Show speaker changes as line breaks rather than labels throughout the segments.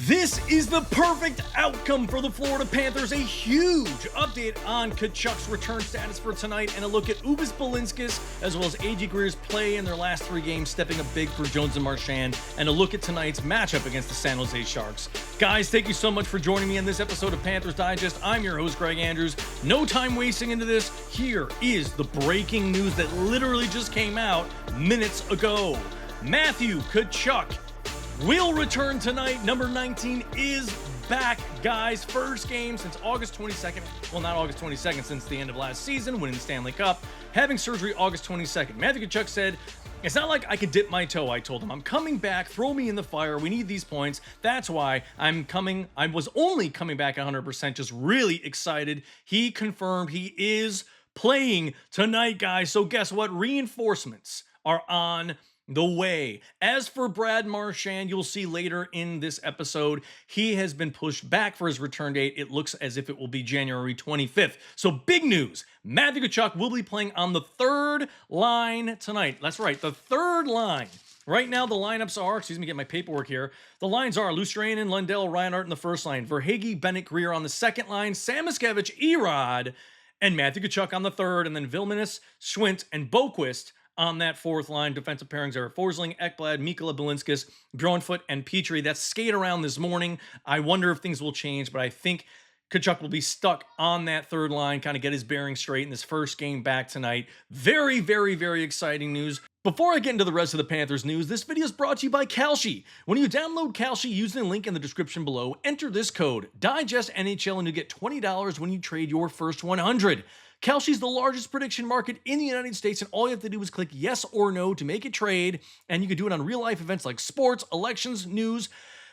This is the perfect outcome for the Florida Panthers. A huge update on Tkachuk's return status for tonight, and a look at Uvis Balinskis as well as A.J. Greer's play in their last 3 games, stepping up big for Jones and Marchand, and a look at tonight's matchup against the San Jose Sharks. Guys, thank you so much for joining me in this episode of Panthers Digest. I'm your host, Greg Andrews. No time wasting into this. Here is the breaking news that literally just came out minutes ago. Matthew Tkachuk will return tonight. Number 19 is back, guys. First game since August 22nd. Well, not August 22nd, since the end of last season, winning the Stanley Cup. Having surgery August 22nd. Matthew Tkachuk said, "It's not like I could dip my toe," I told him. "I'm coming back. Throw me in the fire. We need these points. That's why I'm coming." I was only coming back 100%, just really excited. He confirmed he is playing tonight, guys. So guess what? Reinforcements are on the way. As for Brad Marchand, you'll see later in this episode, he has been pushed back for his return date. It looks as if it will be January 25th. So big news. Matthew Tkachuk will be playing on the third line tonight. That's right, the third line. Right now, the lineups are, get my paperwork here. The lines are Lustranen, Lundell, Reinhart in the first line, Verhaeghe, Bennett, Greer on the second line, Samoskevich, Erod, and Matthew Tkachuk on the third, and then Vilmanis, Schwint, and Boquist on that fourth line. Defensive pairings are Forsling, Ekblad, Mikkola Balinskis, Bjornfoot, and Petrie. That's skate around this morning. I wonder if things will change, but I think Tkachuk will be stuck on that third line, kind of get his bearings straight in this first game back tonight. Very, very, very exciting news. Before I get into the rest of the Panthers news, this video is brought to you by Kalshi. When you download Kalshi using the link in the description below, enter this code, DIGESTNHL, and you get $20 when you trade your first 100. Kalshi is the largest prediction market in the United States, and all you have to do is click yes or no to make a trade, and you can do it on real-life events like sports, elections, news,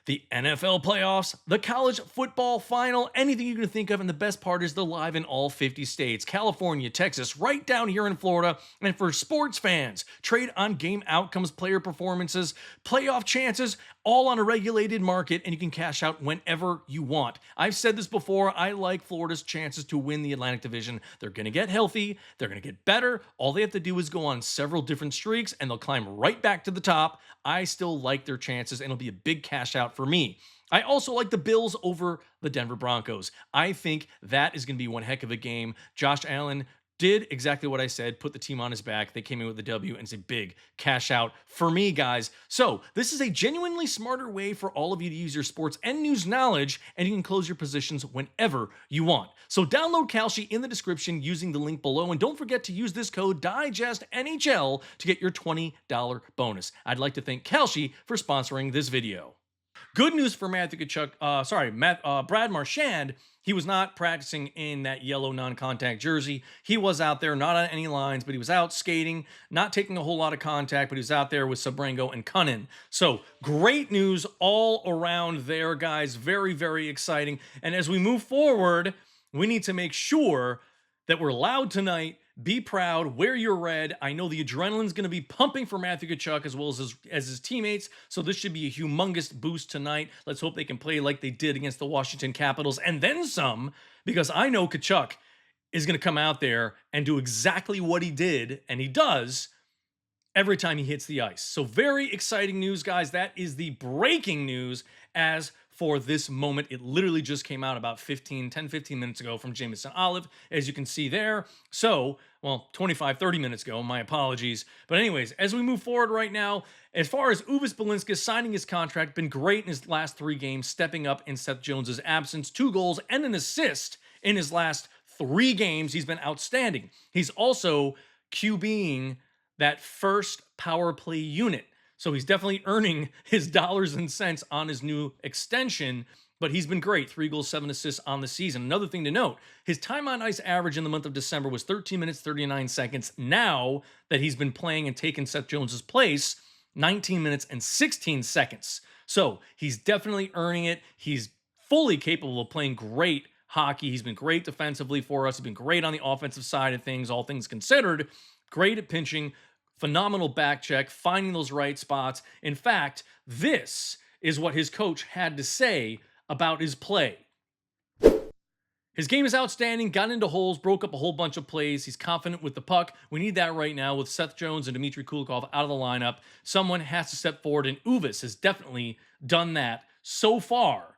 the NFL playoffs, the college football final, anything you can think of, and the best part is they're live in all 50 states, California, Texas, right down here in Florida. And for sports fans, trade on game outcomes, player performances, playoff chances, all on a regulated market, and you can cash out whenever you want. I've said this before, I like Florida's chances to win the Atlantic Division. They're going to get healthy, they're going to get better. All they have to do is go on several different streaks, and they'll climb right back to the top. I still like their chances, and it'll be a big cash out for me. I also like the Bills over the Denver Broncos. I think that is going to be one heck of a game. Josh Allen did exactly what I said, put the team on his back. They came in with the W, and it's a big cash out for me, guys. So this is a genuinely smarter way for all of you to use your sports and news knowledge, and you can close your positions whenever you want. So download Kalshi in the description using the link below, and don't forget to use this code DIGESTNHL to get your $20 bonus. I'd like to thank Kalshi for sponsoring this video. Good news for Matthew Tkachuk, Brad Marchand. He was not practicing in that yellow non-contact jersey. He was out there, not on any lines, but he was out skating, not taking a whole lot of contact, but he was out there with Sabrango and Cunnin. So great news all around there, guys. Very, very exciting. And as we move forward, we need to make sure that we're loud tonight. Be proud, wear your red. I know the adrenaline's going to be pumping for Matthew Tkachuk as well as his teammates, so this should be a humongous boost tonight. Let's hope they can play like they did against the Washington Capitals, and then some, because I know Tkachuk is going to come out there and do exactly what he did, and he does, every time he hits the ice. So very exciting news, guys. That is the breaking news as for this moment. It literally just came out about 10, 15 minutes ago from Jameson Olive, as you can see there. So, well, 25, 30 minutes ago, my apologies. But anyways, as we move forward right now, as far as Uvis Balinskis signing his contract, been great in his last 3 games, stepping up in Seth Jones's absence, 2 goals and an assist in his last 3 games. He's been outstanding. He's also QBing that first power play unit. So he's definitely earning his dollars and cents on his new extension, but he's been great. 3 goals, 7 assists on the season. Another thing to note, his time on ice average in the month of December was 13 minutes, 39 seconds. Now that he's been playing and taking Seth Jones's place, 19 minutes and 16 seconds. So he's definitely earning it. He's fully capable of playing great hockey. He's been great defensively for us. He's been great on the offensive side of things, all things considered. Great at pinching. Phenomenal back check, finding those right spots. In fact, this is what his coach had to say about his play. His game is outstanding, got into holes, broke up a whole bunch of plays. He's confident with the puck. We need that right now with Seth Jones and Dmitry Kulikov out of the lineup. Someone has to step forward, and Uvis has definitely done that so far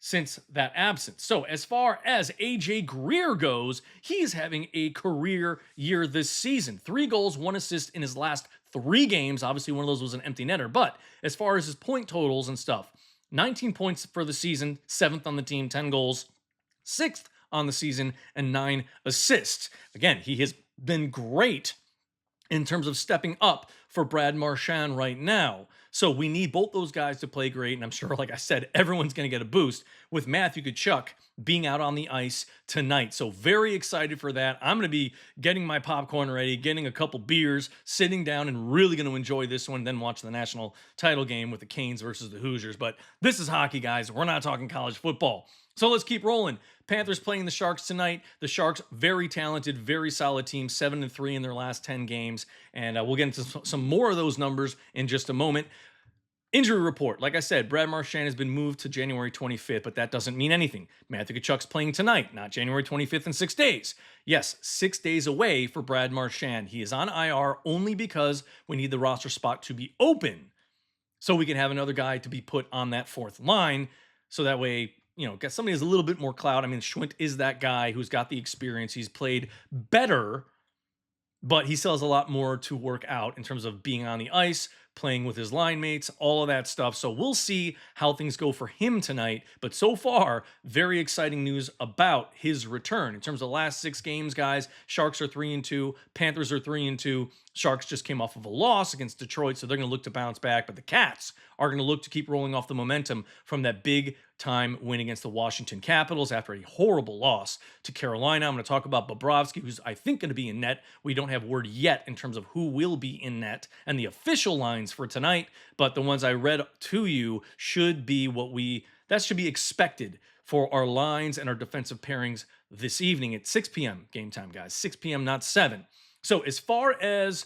since that absence. So as far as A.J. Greer goes, he's having a career year this season. 3 goals, 1 assist in his last 3 games. Obviously, one of those was an empty netter. But as far as his point totals and stuff, 19 points for the season, 7th on the team, 10 goals, 6th on the season, and 9 assists. Again, he has been great in terms of stepping up for Brad Marchand right now. So we need both those guys to play great. And I'm sure, like I said, everyone's going to get a boost with Matthew Tkachuk being out on the ice tonight. So very excited for that. I'm going to be getting my popcorn ready, getting a couple beers, sitting down and really going to enjoy this one, then watch the national title game with the Canes versus the Hoosiers. But this is hockey, guys. We're not talking college football. So let's keep rolling. Panthers playing the Sharks tonight. The Sharks, very talented, very solid team, 7-3 in their last 10 games. And we'll get into some more of those numbers in just a moment. Injury report. Like I said, Brad Marchand has been moved to January 25th, but that doesn't mean anything. Matthew Tkachuk's playing tonight, not January 25th in 6 days. Yes, 6 days away for Brad Marchand. He is on IR only because we need the roster spot to be open so we can have another guy to be put on that 4th line. So that way, get somebody who's a little bit more clout. I mean, Schwint is that guy who's got the experience. He's played better, but he still has a lot more to work out in terms of being on the ice, playing with his line mates, all of that stuff. So we'll see how things go for him tonight. But so far, very exciting news about his return. In terms of the last 6 games, guys, Sharks are 3-2, Panthers are 3-2. Sharks just came off of a loss against Detroit, so they're going to look to bounce back. But the Cats are going to look to keep rolling off the momentum from that big time win against the Washington Capitals after a horrible loss to Carolina. I'm going to talk about Bobrovsky, who's I think going to be in net. We don't have word yet in terms of who will be in net and the official lines for tonight, but the ones I read to you should be that should be expected for our lines and our defensive pairings this evening at 6 p.m. game time, guys. 6 p.m., not 7. So as far as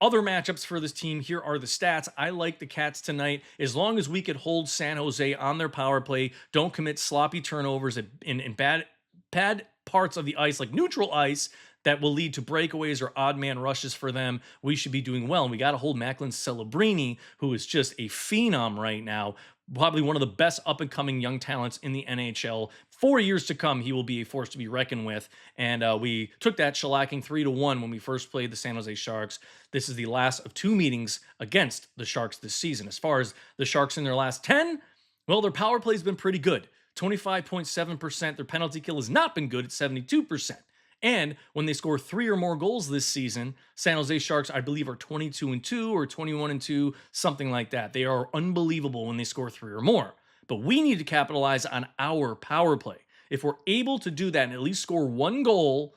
other matchups for this team, here are the stats. I like the Cats tonight. As long as we could hold San Jose on their power play, don't commit sloppy turnovers in bad parts of the ice, like neutral ice, that will lead to breakaways or odd man rushes for them, we should be doing well. And we got to hold Macklin Celebrini, who is just a phenom right now. Probably one of the best up-and-coming young talents in the NHL. 4 years to come, he will be a force to be reckoned with. And we took that shellacking 3-1 when we first played the San Jose Sharks. This is the last of 2 meetings against the Sharks this season. As far as the Sharks in their last 10, well, their power play has been pretty good. 25.7%. Their penalty kill has not been good at 72%. And when they score 3 or more goals this season, San Jose Sharks, I believe, are 22-2 or 21-2, something like that. They are unbelievable when they score 3 or more. But we need to capitalize on our power play. If we're able to do that and at least score 1 goal,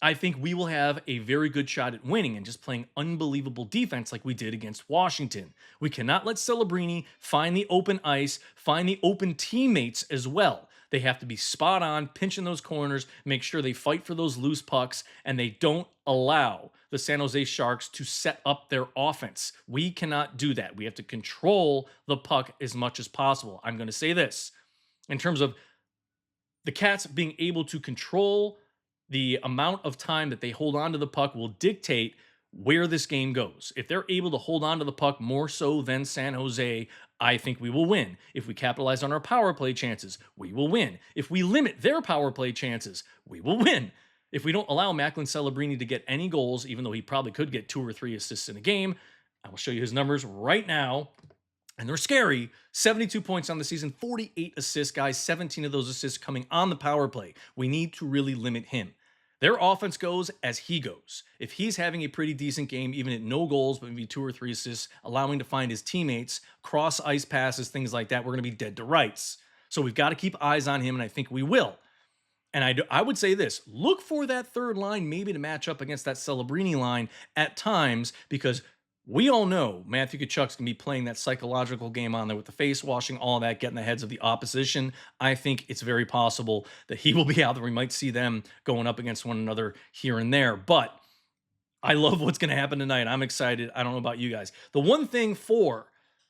I think we will have a very good shot at winning and just playing unbelievable defense like we did against Washington. We cannot let Celebrini find the open ice, find the open teammates as well. They have to be spot on, pinching those corners, make sure they fight for those loose pucks, and they don't allow the San Jose Sharks to set up their offense. We cannot do that. We have to control the puck as much as possible. I'm going to say this. In terms of the Cats being able to control the amount of time that they hold on to the puck will dictate where this game goes. If they're able to hold on to the puck more so than San Jose, I think we will win. If we capitalize on our power play chances, we will win. If we limit their power play chances, we will win. If we don't allow Macklin Celebrini to get any goals, even though he probably could get 2 or 3 assists in a game, I will show you his numbers right now. And they're scary. 72 points on the season, 48 assists, guys, 17 of those assists coming on the power play. We need to really limit him. Their offense goes as he goes. If he's having a pretty decent game, even at no goals, but maybe 2 or 3 assists, allowing to find his teammates, cross ice passes, things like that, we're going to be dead to rights. So we've got to keep eyes on him, and I think we will. And I would say this, look for that third line maybe to match up against that Celebrini line at times, because we all know Matthew Tkachuk's going to be playing that psychological game on there with the face washing, all that, getting the heads of the opposition. I think it's very possible that he will be out there. We might see them going up against one another here and there. But I love what's going to happen tonight. I'm excited. I don't know about you guys. The one thing for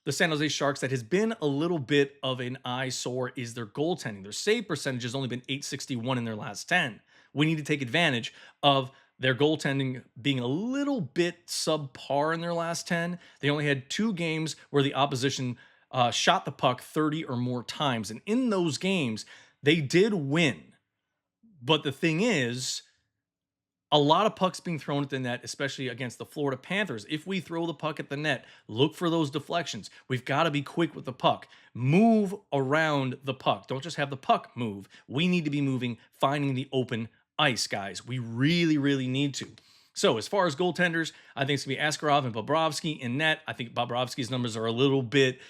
the San Jose Sharks that has been a little bit of an eyesore is their goaltending. Their save percentage has only been .861 in their last 10. We need to take advantage of their goaltending being a little bit subpar in their last 10. They only had 2 games where the opposition shot the puck 30 or more times. And in those games, they did win. But the thing is, a lot of pucks being thrown at the net, especially against the Florida Panthers. If we throw the puck at the net, look for those deflections. We've got to be quick with the puck. Move around the puck. Don't just have the puck move. We need to be moving, finding the open ice, guys. We really, really need to. So as far as goaltenders, I think it's going to be Askarov and Bobrovsky in net. I think Bobrovsky's numbers are a little bit,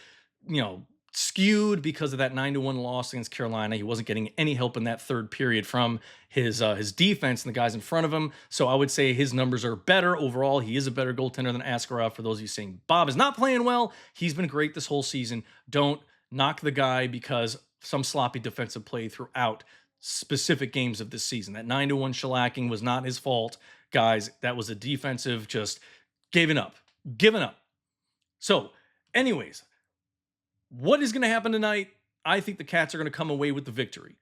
skewed because of that 9-1 loss against Carolina. He wasn't getting any help in that third period from his defense and the guys in front of him. So I would say his numbers are better overall. He is a better goaltender than Askarov. For those of you saying Bob is not playing well, he's been great this whole season. Don't knock the guy because some sloppy defensive play throughout specific games of this season. That 9-1 shellacking was not his fault, guys. That was a defensive just giving up. So anyways, what is going to happen tonight? I think the Cats are going to come away with the victory.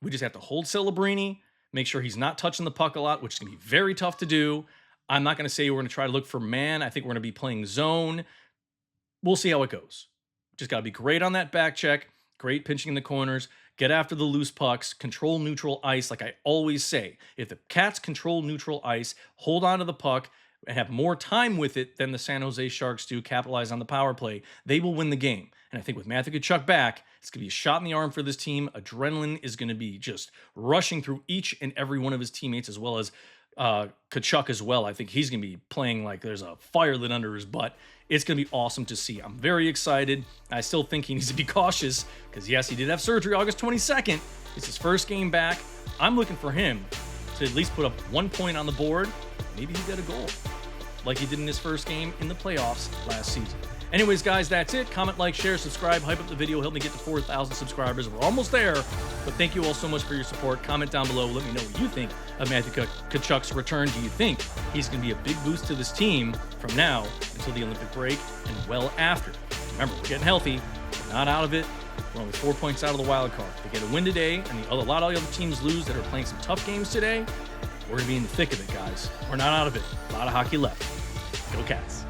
We just have to hold Celebrini, make sure he's not touching the puck a lot, which is going to be very tough to do. I'm not going to say we're going to try to look for man. I think we're going to be playing zone. We'll see how it goes. Just got to be great on that back check, great pinching in the corners, get after the loose pucks, control neutral ice like I always say. If the Cats control neutral ice, hold on to the puck, and have more time with it than the San Jose Sharks do, capitalize on the power play, they will win the game. And I think with Matthew Tkachuk back, it's going to be a shot in the arm for this team. Adrenaline is going to be just rushing through each and every one of his teammates, as well as Tkachuk as well. I think he's going to be playing like there's a fire lit under his butt. It's going to be awesome to see. I'm very excited. I still think he needs to be cautious because, yes, he did have surgery August 22nd. It's his first game back. I'm looking for him to at least put up 1 point on the board. Maybe he get a goal like he did in his first game in the playoffs last season. Anyways, guys, that's it. Comment, like, share, subscribe, hype up the video. Help me get to 4,000 subscribers. We're almost there, but thank you all so much for your support. Comment down below. Let me know what you think of Matthew Tkachuk's return. Do you think he's going to be a big boost to this team from now until the Olympic break and well after? Remember, we're getting healthy. We're not out of it. We're only 4 points out of the wild card. If we get a win today and a lot of the other teams lose that are playing some tough games today, we're going to be in the thick of it, guys. We're not out of it. A lot of hockey left. Go Cats.